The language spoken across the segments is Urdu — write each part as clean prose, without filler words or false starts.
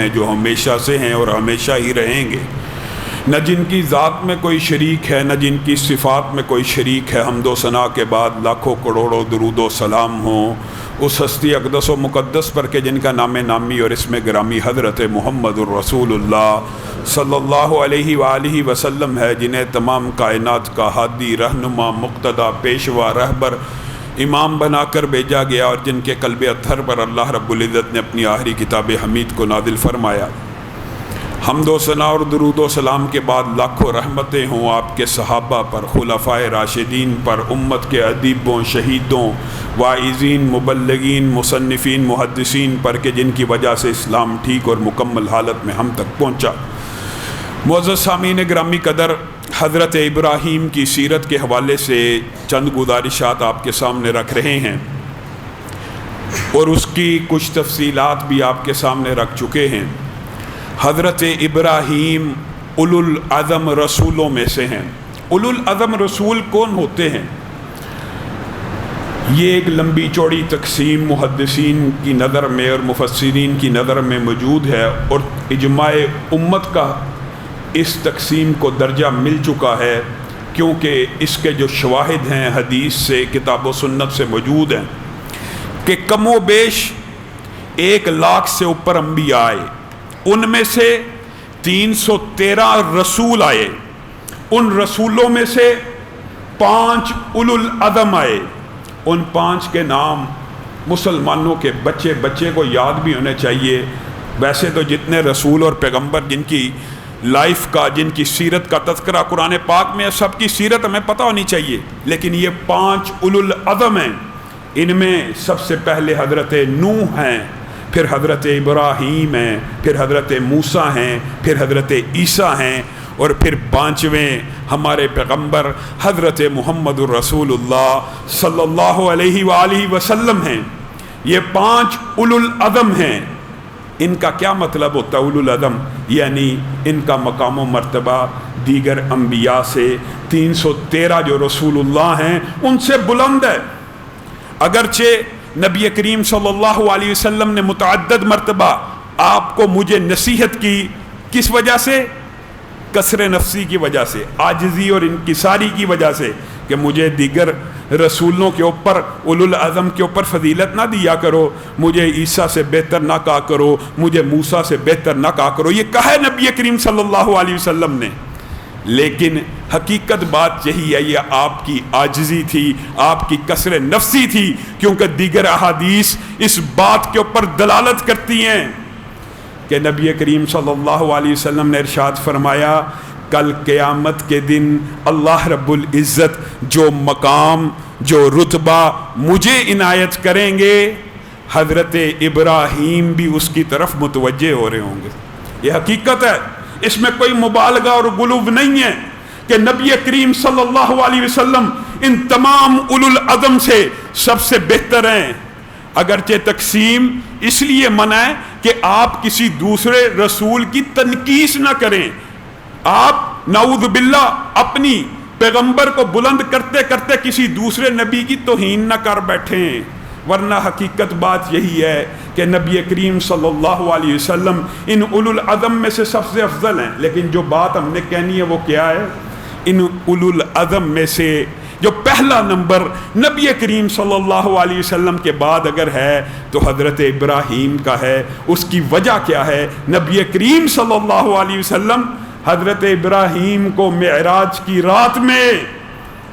ہیں جو ہمیشہ سے ہیں اور ہمیشہ ہی رہیں گے، نہ جن کی ذات میں کوئی شریک ہے نہ جن کی صفات میں کوئی شریک ہے۔ حمد و ثنا کے بعد لاکھوں کروڑوں درود و سلام ہوں اس ہستی اقدس و مقدس پر کہ جن کا نام نامی اور اسم گرامی حضرت محمد الرسول اللہ صلی اللہ علیہ وآلہ وسلم ہے، جنہیں تمام کائنات کا ہادی، رہنما، مقتدی، پیشوا، رہبر، امام بنا کر بھیجا گیا، اور جن کے قلب اطہر پر اللہ رب العزت نے اپنی آخری کتاب حمید کو نازل فرمایا۔ حمد و ثنا اور درود و سلام کے بعد لاکھوں رحمتیں ہوں آپ کے صحابہ پر، خلفائے راشدین پر، امت کے ادیبوں، شہیدوں، واعظین، مبلغین، مصنفین، محدثین پر کہ جن کی وجہ سے اسلام ٹھیک اور مکمل حالت میں ہم تک پہنچا۔ معزز سامعین گرامی قدر، حضرت ابراہیم کی سیرت کے حوالے سے چند گزارشات آپ کے سامنے رکھ رہے ہیں، اور اس کی کچھ تفصیلات بھی آپ کے سامنے رکھ چکے ہیں۔ حضرت ابراہیم اولو العزم رسولوں میں سے ہیں۔ اولو العزم رسول کون ہوتے ہیں؟ یہ ایک لمبی چوڑی تقسیم محدثین کی نظر میں اور مفسرین کی نظر میں موجود ہے، اور اجماع امت کا اس تقسیم کو درجہ مل چکا ہے، کیونکہ اس کے جو شواہد ہیں حدیث سے، کتاب و سنت سے موجود ہیں کہ کم و بیش 1,00,000 سے اوپر انبیاء آئے، ان میں سے 313 رسول آئے، ان رسولوں میں سے 5 اولو العزم آئے۔ ان 5 کے نام مسلمانوں کے بچے بچے کو یاد بھی ہونے چاہیے۔ ویسے تو جتنے رسول اور پیغمبر جن کی لائف کا، جن کی سیرت کا تذکرہ قرآن پاک میں، سب کی سیرت ہمیں پتہ ہونی چاہیے، لیکن یہ 5 اولو العزم ہیں۔ ان میں سب سے پہلے حضرت نوح ہیں، پھر حضرت ابراہیم ہیں، پھر حضرت موسیٰ ہیں، پھر حضرت عیسیٰ ہیں، اور پھر 5ویں ہمارے پیغمبر حضرت محمد الرسول اللہ صلی اللہ علیہ وآلہ وسلم ہیں۔ یہ 5 اولو العزم ہیں۔ ان کا کیا مطلب ہوتا ہے اولو العزم؟ یعنی ان کا مقام و مرتبہ دیگر انبیاء سے، 313 جو رسول اللہ ہیں ان سے بلند ہے۔ اگرچہ نبی کریم صلی اللہ علیہ وسلم نے متعدد مرتبہ آپ کو مجھے نصیحت کی، کس وجہ سے؟ کسر نفسی کی وجہ سے، عاجزی اور انکساری کی وجہ سے، کہ مجھے دیگر رسولوں کے اوپر، اولو العزم کے اوپر فضیلت نہ دیا کرو، مجھے عیسیٰ سے بہتر نہ کہا کرو، مجھے موسیٰ سے بہتر نہ کہا کرو۔ یہ کہا ہے نبی کریم صلی اللہ علیہ وسلم نے، لیکن حقیقت بات یہی ہے، یہ آپ کی عاجزی تھی، آپ کی کسر نفسی تھی، کیونکہ دیگر احادیث اس بات کے اوپر دلالت کرتی ہیں کہ نبی کریم صلی اللہ علیہ وسلم نے ارشاد فرمایا، کل قیامت کے دن اللہ رب العزت جو مقام، جو رتبہ مجھے عنایت کریں گے، حضرت ابراہیم بھی اس کی طرف متوجہ ہو رہے ہوں گے۔ یہ حقیقت ہے، اس میں کوئی مبالغہ اور غلو نہیں ہے کہ نبی کریم صلی اللہ علیہ وسلم ان تمام اولو العزم سے سب سے بہتر ہیں۔ اگرچہ تقسیم اس لیے منع ہے کہ آپ کسی دوسرے رسول کی تنقیص نہ کریں، آپ نعوذ باللہ اپنی پیغمبر کو بلند کرتے کرتے کسی دوسرے نبی کی توہین نہ کر بیٹھیں، ورنہ حقیقت بات یہی ہے کہ نبی کریم صلی اللہ علیہ وسلم ان اولو العزم میں سے سب سے افضل ہیں۔ لیکن جو بات ہم نے کہنی ہے وہ کیا ہے؟ ان اولو العزم میں سے جو پہلا نمبر نبی کریم صلی اللہ علیہ وسلم کے بعد اگر ہے تو حضرت ابراہیم کا ہے۔ اس کی وجہ کیا ہے؟ نبی کریم صلی اللہ علیہ وسلم حضرت ابراہیم کو معراج کی رات میں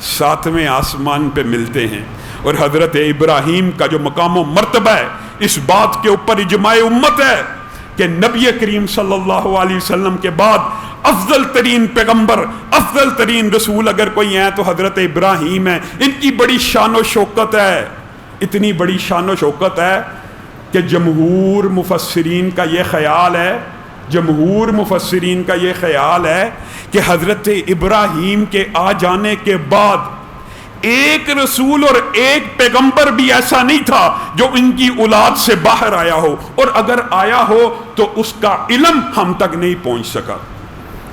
7ویں آسمان پہ ملتے ہیں، اور حضرت ابراہیم کا جو مقام و مرتبہ ہے، اس بات کے اوپر اجماع امت ہے کہ نبی کریم صلی اللہ علیہ وسلم کے بعد افضل ترین پیغمبر، افضل ترین رسول اگر کوئی ہیں تو حضرت ابراہیم ہیں۔ ان کی بڑی شان و شوکت ہے، اتنی بڑی شان و شوکت ہے کہ جمہور مفسرین کا یہ خیال ہے، جمہور مفسرین کا یہ خیال ہے کہ حضرت ابراہیم کے آ جانے کے بعد ایک رسول اور ایک پیغمبر بھی ایسا نہیں تھا جو ان کی اولاد سے باہر آیا ہو، اور اگر آیا ہو تو اس کا علم ہم تک نہیں پہنچ سکا۔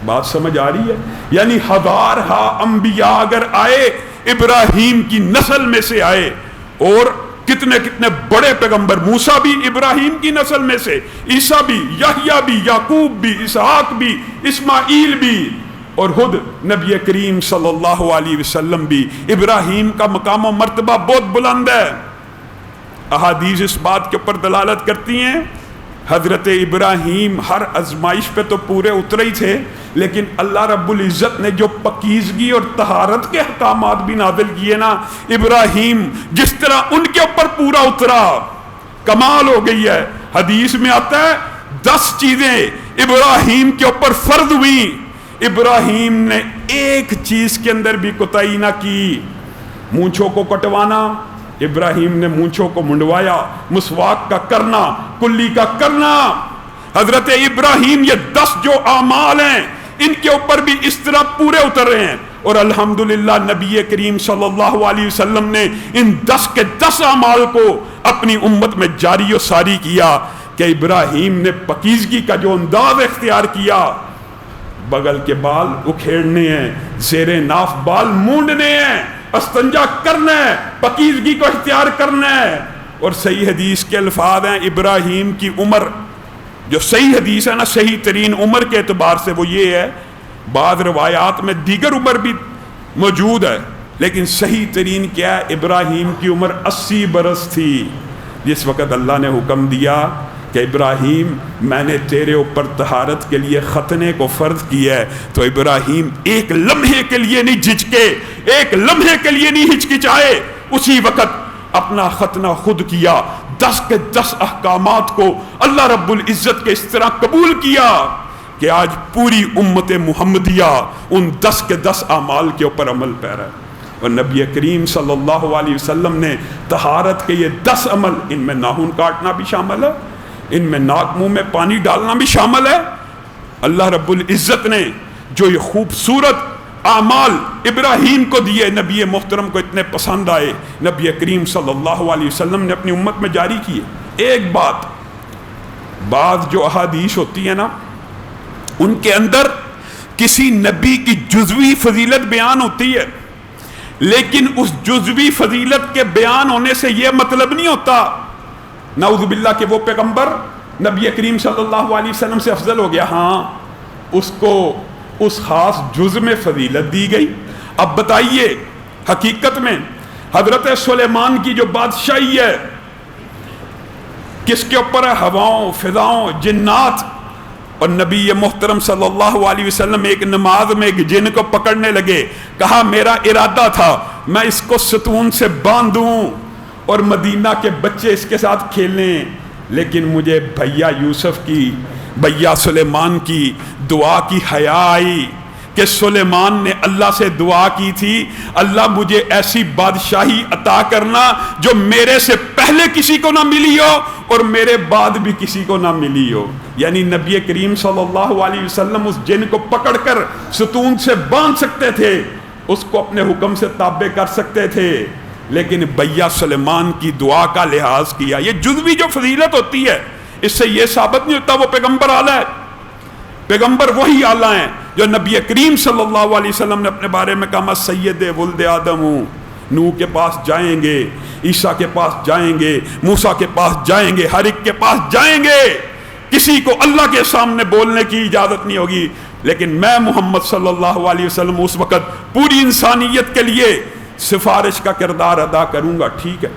بات سمجھ آ رہی ہے؟ یعنی ہزارہا انبیاء اگر آئے، ابراہیم کی نسل میں سے آئے، اور کتنے کتنے بڑے پیغمبر، موسیٰ بھی ابراہیم کی نسل میں سے، عیسیٰ بھی، یحییٰ بھی، یعقوب بھی، اسحاق بھی، اسماعیل بھی، اور خود نبی کریم صلی اللہ علیہ وسلم بھی۔ ابراہیم کا مقام و مرتبہ بہت بلند ہے۔ احادیث اس بات کے اوپر دلالت کرتی ہیں، حضرت ابراہیم ہر آزمائش پہ تو پورے اترے ہی تھے، لیکن اللہ رب العزت نے جو پاکیزگی اور طہارت کے احکامات بھی نازل کیے نا، ابراہیم جس طرح ان کے اوپر پورا اترا، کمال ہو گئی ہے۔ حدیث میں آتا ہے 10 چیزیں ابراہیم کے اوپر فرض ہوئی، ابراہیم نے ایک چیز کے اندر بھی کوتاہی نہ کی۔ مونچھوں کو کٹوانا، ابراہیم نے مونچھوں کو منڈوایا، مسواک کا کرنا، کلی کا کرنا۔ حضرت ابراہیم یہ 10 جو اعمال ہیں ان کے اوپر بھی اس طرح پورے اتر رہے ہیں، اور الحمدللہ نبی کریم صلی اللہ علیہ وسلم نے ان 10 کے 10 اعمال کو اپنی امت میں جاری و ساری کیا کہ ابراہیم نے پاکیزگی کا جو انداز اختیار کیا، بغل کے بال اکھیڑنے ہیں، زیر ناف بال مونڈنے ہیں، استنجا کرنا ہے، پاکیزگی کو اختیار کرنا ہے۔ اور صحیح حدیث کے الفاظ ہیں، ابراہیم کی عمر جو صحیح حدیث ہے نا، صحیح ترین عمر کے اعتبار سے وہ یہ ہے، بعض روایات میں دیگر عمر بھی موجود ہے، لیکن صحیح ترین کیا ہے، ابراہیم کی عمر 80 برس تھی جس وقت اللہ نے حکم دیا کہ ابراہیم میں نے تیرے اوپر طہارت کے لیے ختنے کو فرض کیا ہے۔ تو ابراہیم ایک لمحے کے لیے نہیں جھجکے، ایک لمحے کے لیے نہیں ہچکچائے، اسی وقت اپنا ختنہ خود کیا۔ 10 کے 10 احکامات کو اللہ رب العزت کے اس طرح قبول کیا کہ آج پوری امت محمدیہ ان 10 کے 10 اعمال کے اوپر عمل پیرا ہے۔ اور نبی کریم صلی اللہ علیہ وسلم نے طہارت کے یہ 10 عمل، ان میں ناخن کاٹنا بھی شامل ہے، ان میں ناک منہ میں پانی ڈالنا بھی شامل ہے۔ اللہ رب العزت نے جو یہ خوبصورت اعمال ابراہیم کو دیے، نبی محترم کو اتنے پسند آئے، نبی کریم صلی اللہ علیہ وسلم نے اپنی امت میں جاری کیے۔ ایک بات، بعض جو احادیث ہوتی ہیں نا، ان کے اندر کسی نبی کی جزوی فضیلت بیان ہوتی ہے، لیکن اس جزوی فضیلت کے بیان ہونے سے یہ مطلب نہیں ہوتا نعوذ باللہ کہ وہ پیغمبر نبی کریم صلی اللہ علیہ وسلم سے افضل ہو گیا۔ ہاں، اس کو اس خاص جز میں فضیلت دی گئی۔ اب بتائیے، حقیقت میں حضرت سلیمان کی جو بادشاہی ہے کس کے اوپر ہے؟ ہواؤں، فضاؤں، جنات۔ اور نبی محترم صلی اللہ علیہ وسلم ایک نماز میں ایک جن کو پکڑنے لگے، کہا میرا ارادہ تھا میں اس کو ستون سے باندھوں اور مدینہ کے بچے اس کے ساتھ کھیلیں، لیکن مجھے بھیا یوسف کی، بھیا سلیمان کی دعا کی حیا آئی کہ سلیمان نے اللہ سے دعا کی تھی، اللہ مجھے ایسی بادشاہی عطا کرنا جو میرے سے پہلے کسی کو نہ ملی ہو اور میرے بعد بھی کسی کو نہ ملی ہو۔ یعنی نبی کریم صلی اللہ علیہ وسلم اس جن کو پکڑ کر ستون سے باندھ سکتے تھے، اس کو اپنے حکم سے تابع کر سکتے تھے، لیکن بھیا سلیمان کی دعا کا لحاظ کیا۔ یہ جزوی جو فضیلت ہوتی ہے، اس سے یہ ثابت نہیں ہوتا وہ پیغمبر اعلیٰ ہے۔ پیغمبر وہی اعلیٰ ہیں جو نبی کریم صلی اللہ علیہ وسلم نے اپنے بارے میں کہا سید ولد آدم ہوں۔ نوح کے پاس جائیں گے، عیسیٰ کے پاس جائیں گے، موسیٰ کے پاس جائیں گے، ہر ایک کے پاس جائیں گے، کسی کو اللہ کے سامنے بولنے کی اجازت نہیں ہوگی، لیکن میں محمد صلی اللہ علیہ وسلم اس وقت پوری انسانیت کے لیے سفارش کا کردار ادا کروں گا۔ ٹھیک ہے،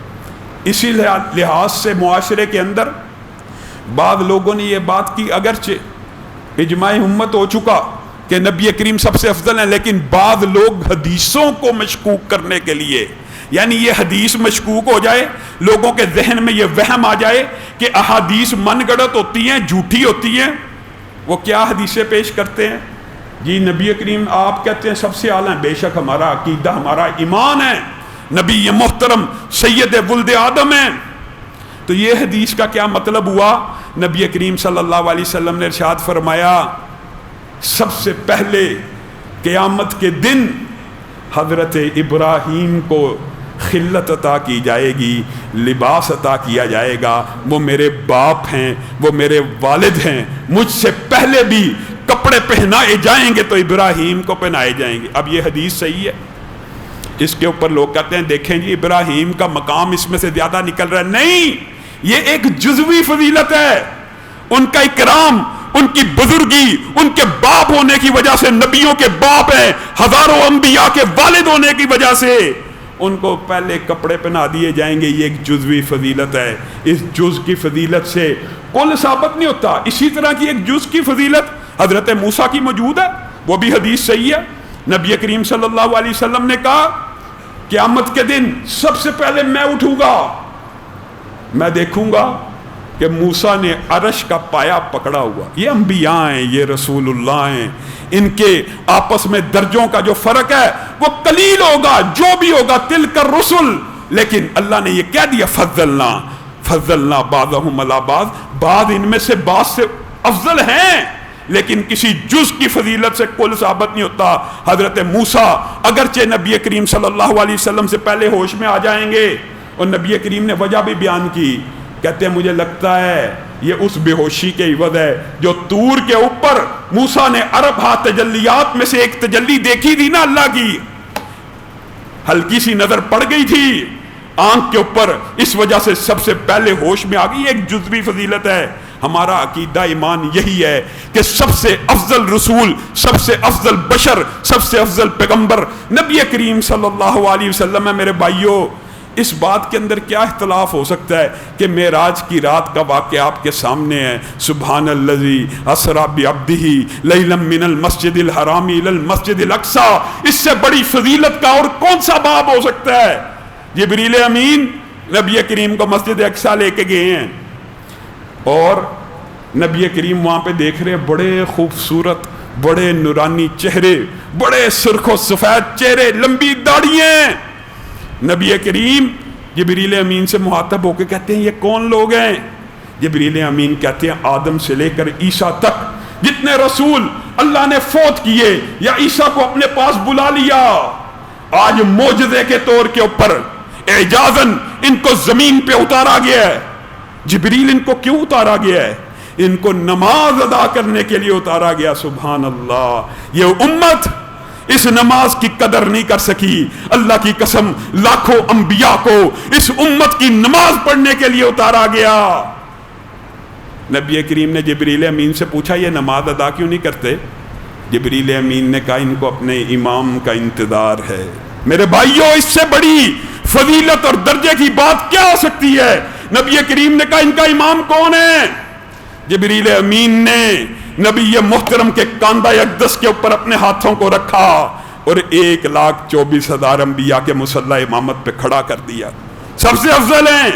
اسی لحاظ سے معاشرے کے اندر بعض لوگوں نے یہ بات کی، اگرچہ اجماع امت ہو چکا کہ نبی کریم سب سے افضل ہیں، لیکن بعض لوگ حدیثوں کو مشکوک کرنے کے لیے، یعنی یہ حدیث مشکوک ہو جائے، لوگوں کے ذہن میں یہ وہم آ جائے کہ احادیث من گڑت ہوتی ہیں، جھوٹی ہوتی ہیں، وہ کیا حدیثیں پیش کرتے ہیں؟ جی نبی کریم آپ کہتے ہیں سب سے اعلیٰ ہیں، بے شک ہمارا عقیدہ، ہمارا ایمان ہے نبی یہ محترم سید ولد آدم ہیں۔ تو یہ حدیث کا کیا مطلب ہوا؟ نبی کریم صلی اللہ علیہ وسلم نے ارشاد فرمایا سب سے پہلے قیامت کے دن حضرت ابراہیم کو خلت عطا کی جائے گی، لباس عطا کیا جائے گا، وہ میرے باپ ہیں، وہ میرے والد ہیں، مجھ سے پہلے بھی کپڑے پہنائے جائیں گے تو ابراہیم کو پہنائے جائیں گے۔ اب یہ حدیث صحیح ہے؟ اس کے اوپر لوگ کہتے ہیں دیکھیں جی ابراہیم کا مقام اس میں سے زیادہ نکل رہا ہے. نہیں، یہ ایک جزوی فضیلت ہے. ان کا اکرام، ان کی بزرگی، ان کے باپ ہونے کی وجہ سے، نبیوں کے باپ ہیں، ہزاروں انبیاء کے والد ہونے کی وجہ سے ان کو پہلے کپڑے پہنا دیے جائیں گے. یہ ایک جزوی فضیلت ہے. اس جز کی فضیلت سے کل ثابت نہیں ہوتا. اسی طرح کی ایک جز کی فضیلت حضرت موسیٰ کی موجود ہے، وہ بھی حدیث صحیح ہے. نبی کریم صلی اللہ علیہ وسلم نے کہا قیامت کے دن سب سے پہلے میں اٹھوں گا، میں دیکھوں گا کہ موسیٰ نے عرش کا پایا پکڑا ہوا. یہ انبیاء ہیں، یہ رسول اللہ ہیں. ان کے آپس میں درجوں کا جو فرق ہے وہ قلیل ہوگا، جو بھی ہوگا تلک الرسل. لیکن اللہ نے یہ کہہ دیا فضلنا بعضهم علی بعض، بعض ان میں سے بعض سے افضل ہیں. لیکن کسی جز کی فضیلت سے کل ثابت نہیں ہوتا. حضرت موسیٰ اگرچہ نبی کریم صلی اللہ علیہ وسلم سے پہلے ہوش میں آ جائیں گے، اور نبی کریم نے وجہ بھی بیان کی. کہتے ہیں مجھے لگتا ہے یہ اس بے ہوشی کے عوض ہے جو طور کے اوپر موسیٰ نے عرب ہا تجلیات میں سے ایک تجلی دیکھی تھی نا اللہ کی، ہلکی سی نظر پڑ گئی تھی آنکھ کے اوپر، اس وجہ سے سب سے پہلے ہوش میں آ گئی. ایک جزوی فضیلت ہے. ہمارا عقیدہ ایمان یہی ہے کہ سب سے افضل رسول، سب سے افضل بشر، سب سے افضل پیغمبر نبی کریم صلی اللہ علیہ وسلم ہے. میرے بھائیو، اس بات کے اندر کیا اختلاف ہو سکتا ہے کہ معراج کی رات کا واقعہ آپ کے سامنے ہے. سبحان الذی اسری بعبدہ لیلا من المسجد الحرام الی المسجد الاقصی. اس سے بڑی فضیلت کا اور کون سا باب ہو سکتا ہے؟ جبریل امین نبی کریم کو مسجد اقصی لے کے گئے ہیں، اور نبی کریم وہاں پہ دیکھ رہے بڑے خوبصورت، بڑے نورانی چہرے، بڑے سرخ و سفید چہرے، لمبی داڑھیاں. نبی کریم جبریل امین سے مخاطب ہو کے کہتے ہیں یہ کون لوگ ہیں؟ جبریل امین کہتے ہیں آدم سے لے کر عیسیٰ تک جتنے رسول اللہ نے فوت کیے یا عیسیٰ کو اپنے پاس بلا لیا، آج معجزے کے طور کے اوپر اعجازاً ان کو زمین پہ اتارا گیا ہے. جبریل ان کو کیوں اتارا گیا ہے؟ ان کو نماز ادا کرنے کے لیے اتارا گیا. سبحان اللہ. یہ امت اس نماز کی قدر نہیں کر سکی. اللہ کی قسم لاکھوں انبیاء کو اس امت کی نماز پڑھنے کے لیے اتارا گیا. نبی کریم نے جبریل امین سے پوچھا یہ نماز ادا کیوں نہیں کرتے؟ جبریل امین نے کہا ان کو اپنے امام کا انتظار ہے. میرے بھائیوں، اس سے بڑی فضیلت اور درجے کی بات کیا ہو سکتی ہے؟ نبی کریم نے کہا ان کا امام کون ہے؟ جبریل امین نے نبی محترم کے کاندھا اقدس کے اوپر اپنے ہاتھوں کو رکھا اور 1,24,000 انبیاء کے مصلی امامت پہ کھڑا کر دیا. سب سے افضل ہیں.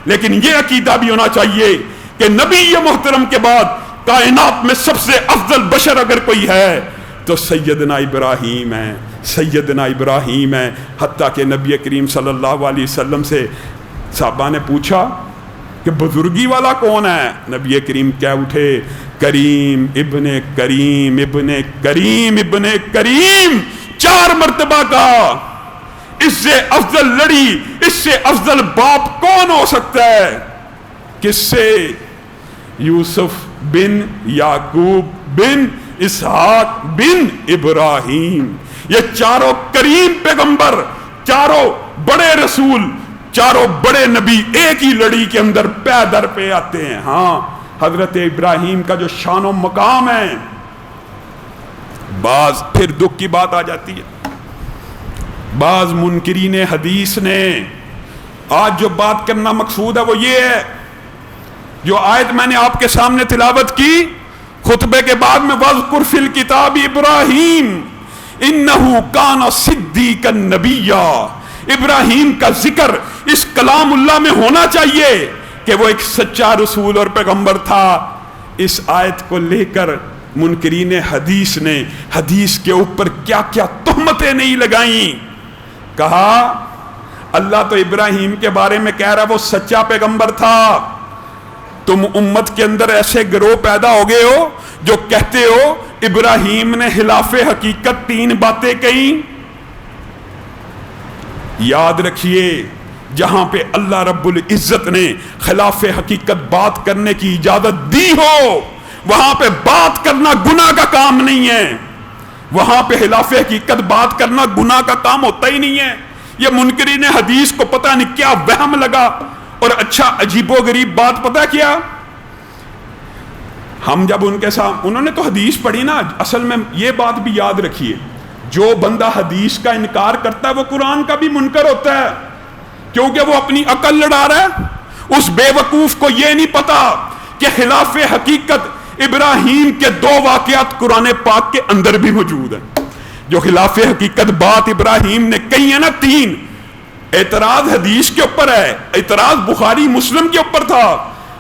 لیکن یہ عقیدہ بھی ہونا چاہیے کہ نبی محترم کے بعد کائنات میں سب سے افضل بشر اگر کوئی ہے تو سیدنا ابراہیم ہے. سیدنا ابراہیم ہے. حتیٰ کہ نبی کریم صلی اللہ علیہ وسلم سے صحابہ نے پوچھا کہ بزرگی والا کون ہے؟ نبی کریم کہہ اٹھے کریم ابن کریم ابن کریم ابن کریم. 4 مرتبہ کا. اس سے افضل لڑی، اس سے افضل باپ کون ہو سکتا ہے؟ کس سے؟ یوسف بن یعقوب بن اسحاق بن ابراہیم. یہ چاروں کریم پیغمبر، چاروں بڑے رسول، چاروں بڑے نبی ایک ہی لڑی کے اندر پے در پہ آتے ہیں. ہاں، حضرت ابراہیم کا جو شان و مقام ہے، بعض پھر دکھ کی بات آ جاتی ہے. بعض منکرین حدیث نے آج جو بات کرنا مقصود ہے وہ یہ ہے، جو آیت میں نے آپ کے سامنے تلاوت کی خطبے کے بعد میں وَاذْكُرْ فِي الْكِتَابِ ابراہیم اِنَّهُ كَانَ صِدِّيقًا نَبِيًّا. ابراہیم کا ذکر اس کلام اللہ میں ہونا چاہیے کہ وہ ایک سچا رسول اور پیغمبر تھا. اس آیت کو لے کر منکرین حدیث نے حدیث کے اوپر کیا کیا تہمتیں نہیں لگائیں. کہا اللہ تو ابراہیم کے بارے میں کہہ رہا وہ سچا پیغمبر تھا، تم امت کے اندر ایسے گروہ پیدا ہو گئے ہو جو کہتے ہو ابراہیم نے خلاف حقیقت 3 باتیں کہیں. یاد رکھیے جہاں پہ اللہ رب العزت نے خلاف حقیقت بات کرنے کی اجازت دی ہو وہاں پہ بات کرنا گناہ کا کام نہیں ہے. وہاں پہ خلاف حقیقت بات کرنا گناہ کا کام ہوتا ہی نہیں ہے. یہ منکرین حدیث کو پتہ نہیں کیا وہم لگا. اور اچھا عجیب و غریب بات پتہ کیا، ہم جب ان کے ساتھ، انہوں نے تو حدیث پڑھی نا، اصل میں یہ بات بھی یاد رکھیے، جو بندہ حدیث کا انکار کرتا ہے وہ قرآن کا بھی منکر ہوتا ہے، کیونکہ وہ اپنی عقل لڑا رہا ہے. اس بے وقوف کو یہ نہیں پتا کہ خلاف حقیقت ابراہیم کے 2 واقعات قرآن پاک کے اندر بھی موجود ہیں. جو خلاف حقیقت بات ابراہیم نے کہی ہے نا 3، اعتراض حدیث کے اوپر ہے، اعتراض بخاری مسلم کے اوپر تھا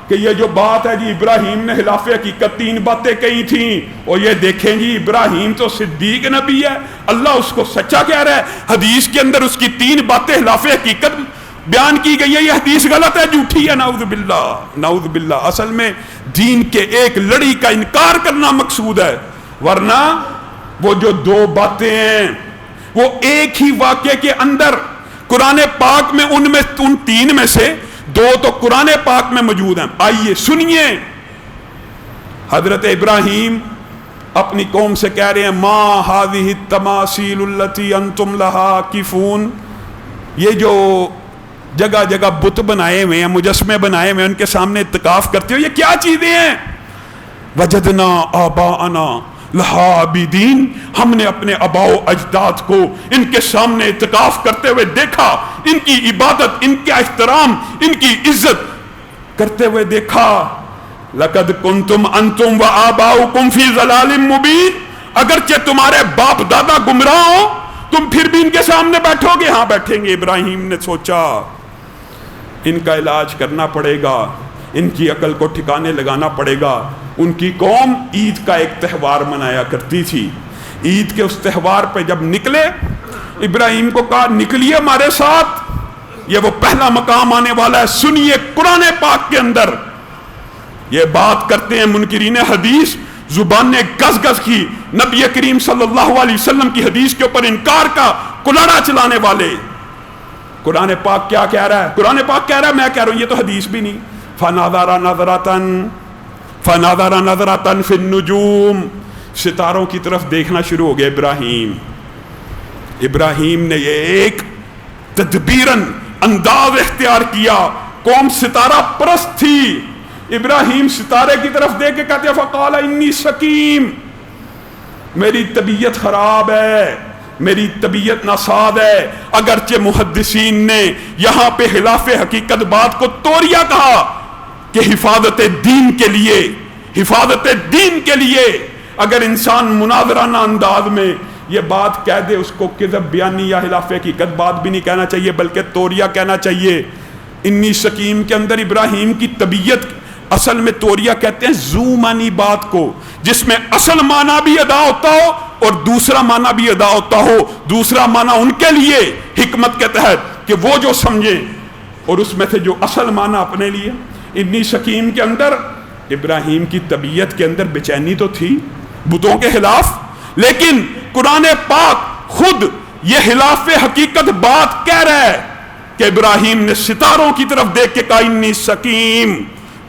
کہ یہ جو بات ہے جی ابراہیم نے خلاف حقیقت 3 باتیں کہی تھیں، اور یہ دیکھیں جی ابراہیم تو صدیق نبی ہے، اللہ اس کو سچا کہہ رہا ہے، حدیث کے اندر اس کی 3 باتیں خلاف حقیقت بیان کی گئی ہے، یہ حدیث غلط ہے، جھوٹی ہے، نعوذ باللہ نعوذ باللہ. اصل میں دین کے ایک لڑی کا انکار کرنا مقصود ہے، ورنہ وہ جو 2 باتیں ہیں وہ ایک ہی واقعے کے اندر قرآن پاک میں ان 3 میں سے 2 تو قرآن پاک میں موجود ہیں. آئیے سنیے، حضرت ابراہیم اپنی قوم سے کہہ رہے ہیں ما هذه التماثيل التي انتم لها عاكفون، یہ جو جگہ جگہ بت بنائے ہوئے ہیں، مجسمے بنائے ہوئے ہیں، ان کے سامنے اتقاف کرتے ہو، یہ کیا چیزیں ہیں؟ وجدنا آباءنا لہا عابدین، ہم نے اپنے آباء و اجداد کو ان کے سامنے اتقاف کرتے ہوئے دیکھا، ان کی عبادت، ان کا احترام، ان کی عزت کرتے ہوئے دیکھا. لقد کنتم انتم وآباؤکم فی ضلال مبین، اگرچہ تمہارے باپ دادا گمراہ ہو تم پھر بھی ان کے سامنے بیٹھو گے. ہاں بیٹھیں گے. ابراہیم نے سوچا ان کا علاج کرنا پڑے گا، ان کی عقل کو ٹھکانے لگانا پڑے گا. ان کی قوم عید کا ایک تہوار منایا کرتی تھی، عید کے اس تہوار پہ جب نکلے، ابراہیم کو کہا نکلیے ہمارے ساتھ، یہ وہ پہلا مقام آنے والا ہے. سنیے قرآن پاک کے اندر یہ بات کرتے ہیں منکرین حدیث، زبان نے گز گز کی، نبی کریم صلی اللہ علیہ وسلم کی حدیث کے اوپر انکار کا کلاڑا چلانے والے. قرآن پاک کیا کہہ رہا ہے؟ قرآن پاک کہہ رہا ہے، میں کہہ رہا ہوں یہ تو حدیث بھی نہیں. فَنَظَرَ نَظْرَةً فِي النُّجُومِ، ستاروں کی طرف دیکھنا شروع ہو گیا ابراہیم نے یہ ایک تدبیراً انداز اختیار کیا. قوم ستارہ پرست تھی، ابراہیم ستارے کی طرف دیکھ کے کہتے فقال انی سقیم، میری طبیعت خراب ہے، میری طبیعت ناساز ہے. اگرچہ محدثین نے یہاں پہ خلاف حقیقت بات کو توریہ کہا کہ حفاظت دین کے لیے اگر انسان مناظرانہ انداز میں یہ بات کہہ دے اس کو کذب بیانی یا خلاف حقیقت بات بھی نہیں کہنا چاہیے بلکہ توریہ کہنا چاہیے. انی سقیم کے اندر ابراہیم کی طبیعت، اصل میں توریہ کہتے ہیں زو معنی بات کو، جس میں اصل معنی بھی ادا ہوتا ہو اور دوسرا معنی بھی ادا ہوتا ہو. دوسرا معنی ان کے لیے حکمت کے تحت کہ وہ جو سمجھیں، اور اس میں سے جو اصل معنی اپنے لیے. ابن سکیم کے اندر ابراہیم کی طبیعت کے اندر بے چینی تو تھی بتوں کے خلاف، لیکن قرآن پاک خود یہ خلاف حقیقت بات کہہ رہا ہے کہ ابراہیم نے ستاروں کی طرف دیکھ کے کہا انی سکیم،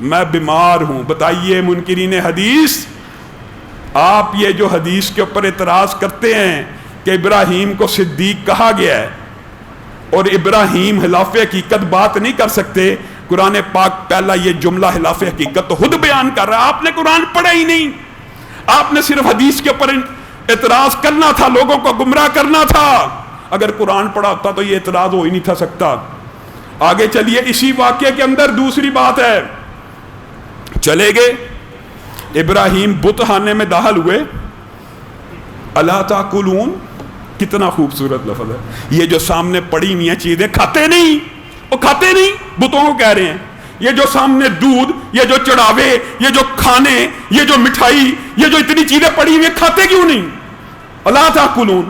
میں بیمار ہوں. بتائیے منکرین حدیث، آپ یہ جو حدیث کے اوپر اعتراض کرتے ہیں کہ ابراہیم کو صدیق کہا گیا ہے اور ابراہیم خلاف حقیقت بات نہیں کر سکتے، قرآن پاک پہلا یہ جملہ خلاف حقیقت تو خود بیان کر رہا ہے. آپ نے قرآن پڑھا ہی نہیں، آپ نے صرف حدیث کے اوپر اعتراض کرنا تھا، لوگوں کو گمراہ کرنا تھا. اگر قرآن پڑھا ہوتا تو یہ اعتراض ہو ہی نہیں تھا سکتا. آگے چلیے، اسی واقعے کے اندر دوسری بات ہے. چلے گئے ابراہیم بت خانے میں داخل ہوئے. الا تاکلون، کتنا خوبصورت لفظ ہے. یہ جو سامنے پڑی ہوئی ہیں چیزیں کھاتے نہیں، وہ کھاتے نہیں، بتوں کو کہہ رہے ہیں یہ جو سامنے دودھ، یہ جو چڑھاوے، یہ جو کھانے، یہ جو مٹھائی، یہ جو اتنی چیزیں پڑی ہوئی ہیں کھاتے کیوں نہیں؟ الا تاکلون.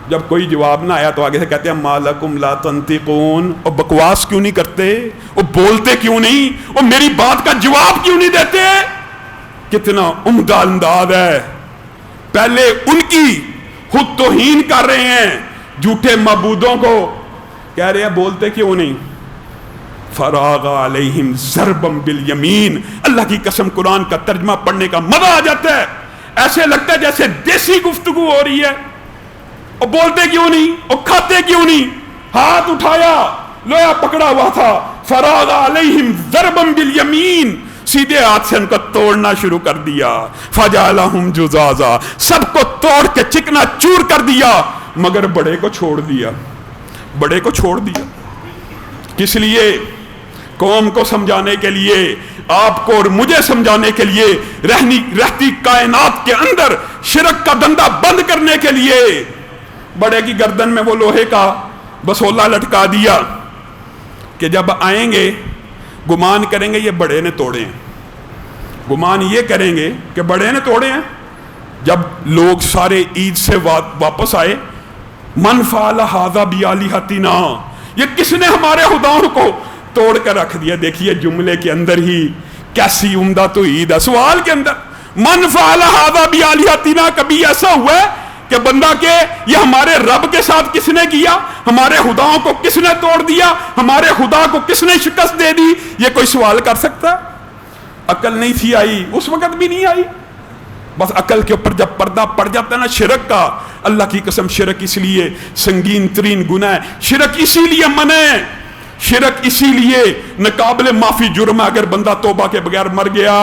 جب کوئی جواب نہ آیا تو آگے سے کہتے ہیں ما لکم لا تنطقون، اور بکواس کیوں نہیں کرتے، اور بولتے کیوں نہیں، اور میری بات کا جواب کیوں نہیں دیتے. کتنا عمدہ انداز ہے. پہلے ان کی خود توہین کر رہے ہیں، جھوٹے معبودوں کو کہہ رہے ہیں بولتے کیوں نہیں. فراغ علیہم ضربا بالیمین. اللہ کی قسم قرآن کا ترجمہ پڑھنے کا مزہ آ جاتا ہے، ایسے لگتا ہے جیسے دیسی گفتگو ہو رہی ہے. اور بولتے کیوں نہیں، اور کھاتے کیوں نہیں. ہاتھ اٹھایا، لویا پکڑا ہوا تھا، فراغ علیہم ضربا بالیمین، سیدھے ہاتھ سے ان کو توڑنا شروع کر دیا، فجعلہم جذاذا، سب کو توڑ کے چکنا چور کر دیا، مگر بڑے کو چھوڑ دیا، بڑے کو چھوڑ دیا۔ کس لیے؟ قوم کو سمجھانے کے لیے، آپ کو اور مجھے سمجھانے کے لیے، رہتی کائنات کے اندر شرک کا دندہ بند کرنے کے لیے۔ بڑے کی گردن میں وہ لوہے کا بسولہ لٹکا دیا کہ جب آئیں گے گمان کریں گے یہ بڑے نے توڑے ہیں، گمان یہ کریں گے کہ بڑے نے توڑے ہیں۔ جب لوگ سارے عید سے واپس آئے، من فعل ھذا بآلہتنا، یہ کس نے ہمارے خداؤں کو توڑ کر رکھ دیا؟ دیکھیے جملے کے اندر ہی کیسی عمدہ توحید ہے، سوال کے اندر من فعل ھذا بآلہتنا۔ کبھی ایسا ہوا ہے کہ بندہ کہ یہ ہمارے رب کے ساتھ کس نے کیا؟ ہمارے خداؤں کو کس نے توڑ دیا؟ ہمارے خدا کو کس نے شکست دے دی؟ یہ کوئی سوال کر سکتا؟ عقل نہیں تھی آئی، اس وقت بھی نہیں آئی۔ بس عقل کے اوپر جب پردہ پڑ جاتا ہے نا شرک کا، اللہ کی قسم شرک اس لیے سنگین ترین گناہ ہے، شرک اسی لیے منع ہے، شرک اسی لیے ناقابل معافی جرم ہے۔ اگر بندہ توبہ کے بغیر مر گیا،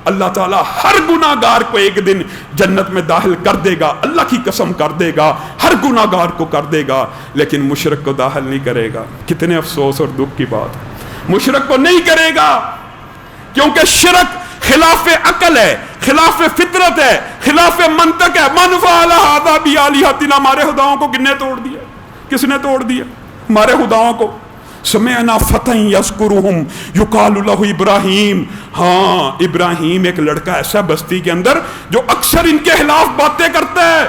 اللہ تعالیٰ ہر گناہ گار کو ایک دن جنت میں داخل کر دے گا، اللہ کی قسم کر دے گا، ہر گناہ گار کو کر دے گا، لیکن مشرک کو داخل نہیں کرے گا۔ کتنے افسوس اور دکھ کی بات، مشرک کو نہیں کرے گا، کیونکہ شرک خلاف عقل ہے، خلاف فطرت ہے، خلاف منطق ہے۔ من فعل ھذا بآلہتنا، ہمارے خداؤں کو کس نے توڑ دیا؟ کس نے توڑ دیا ہمارے خداؤں کو؟ سمعنا فتى یذکرہم یقال لہ ابراہیم، ہاں ابراہیم ایک لڑکا ایسا بستی کے اندر جو اکثر ان کے خلاف باتیں کرتا ہے۔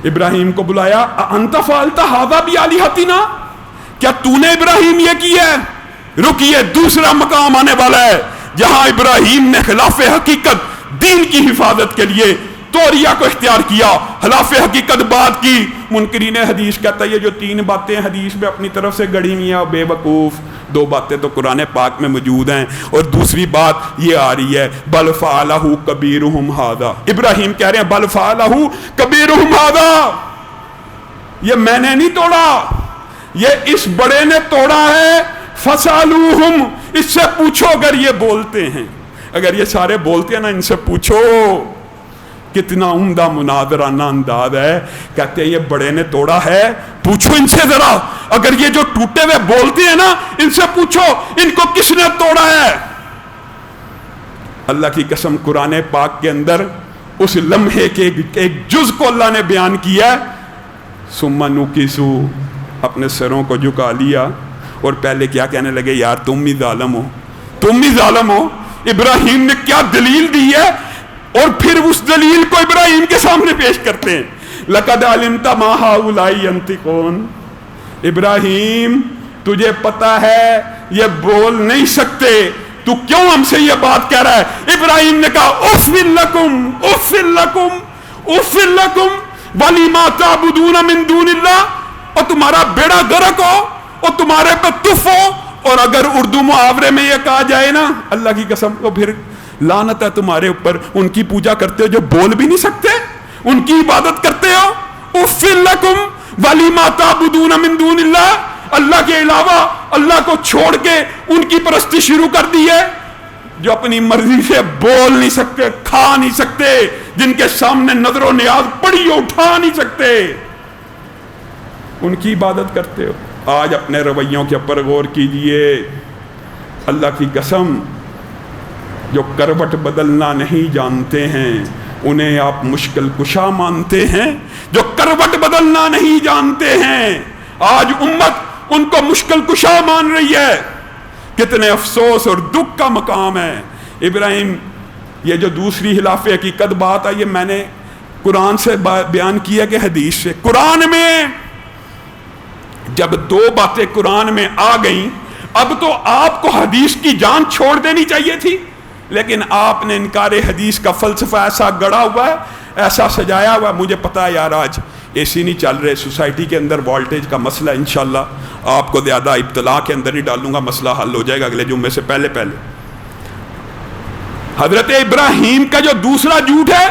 ابراہیم کو بلایا، انت فعلت ھذا بآلہتنا، کیا تو نے ابراہیم یہ کیا ہے؟ رکیے، دوسرا مقام آنے والا ہے جہاں ابراہیم نے خلاف حقیقت دین کی حفاظت کے لیے توریہ کو اختیار کیا، خلاف حقیقت بات کی۔ منکرین حدیث کہتا ہے یہ جو تین باتیں حدیث میں اپنی طرف سے گڑھی ہوئی ہیں بے وقوف، دو باتیں تو قرآن پاک میں موجود ہیں، اور دوسری بات یہ آ رہی ہے بل فعلہ کبیرہم ھذا، ابراہیم کہہ رہے ہیں بل فعلہ کبیرہم ھذا، یہ میں نے نہیں توڑا، یہ اس بڑے نے توڑا ہے، فسالوہم، اس سے پوچھو اگر یہ بولتے ہیں، اگر یہ سارے بولتے ہیں نا، ان سے پوچھو۔ کتنا عمدہ مناظرانہ انداز ہے، کہتے ہیں یہ بڑے نے توڑا ہے، پوچھو ان سے ذرا، اگر یہ جو ٹوٹے ہوئے بولتے ہیں نا، ان سے پوچھو ان کو کس نے توڑا ہے۔ اللہ کی قسم قرآن پاک کے اندر اس لمحے کے ایک جز کو اللہ نے بیان کیا، ثم نکسوا، اپنے سروں کو جھکا لیا، اور پہلے کیا کہنے لگے، یار تم ہی ظالم ہو، تم ہی ظالم ہو۔ ابراہیم نے کیا دلیل دی ہے، اور پھر اس دلیل کو ابراہیم کے سامنے پیش کرتے ہیں، لَقَدْ عَلِمْتَ مَا هَؤُلَاءِ يَنْطِقُونَ، ابراہیم تجھے پتا ہے یہ بول نہیں سکتے، تو کیوں ہم سے یہ بات کہہ رہا ہے؟ ابراہیم نے کہا اُفٍّ لَكُمْ اُفٍّ لَكُمْ اُفٍّ لَكُمْ وَلِمَا تَعْبُدُونَ مِن دُونِ اللَّهِ، اور تمہارا بیڑا غرق ہو اور تمہارے پہ تف ہو۔ اور اگر اردو محاورے میں یہ کہا جائے نا، اللہ کی قسم کو پھر لعنت ہے تمہارے اوپر، ان کی پوجا کرتے ہو جو بول بھی نہیں سکتے، ان کی عبادت کرتے ہو۔ اُفٍّ لَكُمْ وَلِمَا تَعْبُدُونَ مِن دُونِ اللَّهِ، اللہ کے علاوہ اللہ کو چھوڑ کے ان کی پرستی شروع کر دی ہے، جو اپنی مرضی سے بول نہیں سکتے، کھا نہیں سکتے، جن کے سامنے نظر و نیاز پڑی ہو اٹھا نہیں سکتے، ان کی عبادت کرتے ہو۔ آج اپنے رویوں کے اوپر غور کیجئے، اللہ کی قسم جو کروٹ بدلنا نہیں جانتے ہیں انہیں آپ مشکل کشا مانتے ہیں، جو کروٹ بدلنا نہیں جانتے ہیں آج امت ان کو مشکل کشا مان رہی ہے۔ کتنے افسوس اور دکھ کا مقام ہے۔ ابراہیم، یہ جو دوسری خلاف حقیقت بات ہے، یہ میں نے قرآن سے بیان کیا کہ حدیث سے؟ قرآن میں جب دو باتیں قرآن میں آ گئیں، اب تو آپ کو حدیث کی جان چھوڑ دینی چاہیے تھی، لیکن آپ نے انکار حدیث کا فلسفہ ایسا گڑا ہوا ہے، ایسا سجایا ہوا ہے۔ مجھے پتا ہے یار آج اے سی نہیں چل رہے، سوسائٹی کے اندر وولٹیج کا مسئلہ، انشاءاللہ آپ کو زیادہ ابتلا کے اندر ہی ڈالوں گا، مسئلہ حل ہو جائے گا اگلے جمعے سے پہلے۔ حضرت ابراہیم کا جو دوسرا جھوٹ ہے،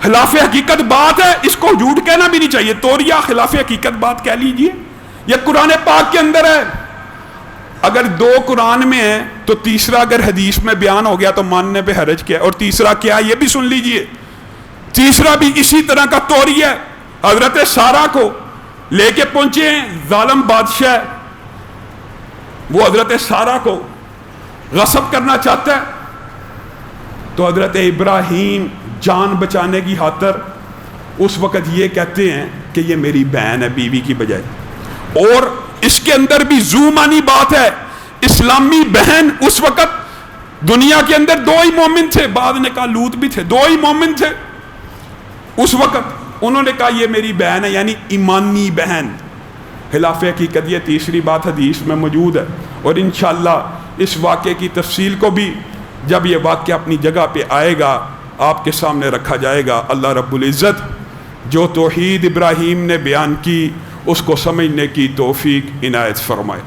خلاف حقیقت بات ہے، اس کو جھوٹ کہنا بھی نہیں چاہیے، توریہ خلاف حقیقت بات کہہ لیجئے، یہ قرآن پاک کے اندر ہے۔ اگر دو قرآن میں ہے تو تیسرا اگر حدیث میں بیان ہو گیا تو ماننے پہ حرج کیا، اور تیسرا کیا یہ بھی سن لیجئے، تیسرا بھی اسی طرح کا توریہ ہے۔ حضرت سارہ کو لے کے پہنچے ہیں ظالم بادشاہ، وہ حضرت سارہ کو غصب کرنا چاہتا ہے، تو حضرت ابراہیم جان بچانے کی خاطر اس وقت یہ کہتے ہیں کہ یہ میری بہن ہے بیوی کی بجائے، اور اس کے اندر بھی ذو معنی بات ہے، اسلامی بہن اس وقت دنیا کے اندر دو ہی مومن تھے، بعد نے کہا لوط بھی تھے، دو ہی مومن تھے اس وقت، انہوں نے کہا یہ میری بہن ہے، یعنی ایمانی بہن۔ خلاف حقیقت یہ تیسری بات حدیث میں موجود ہے، اور انشاءاللہ اس واقعے کی تفصیل کو بھی جب یہ واقعہ اپنی جگہ پہ آئے گا آپ کے سامنے رکھا جائے گا۔ اللہ رب العزت جو توحید ابراہیم نے بیان کی اس کو سمجھنے کی توفیق عنایت فرمائے۔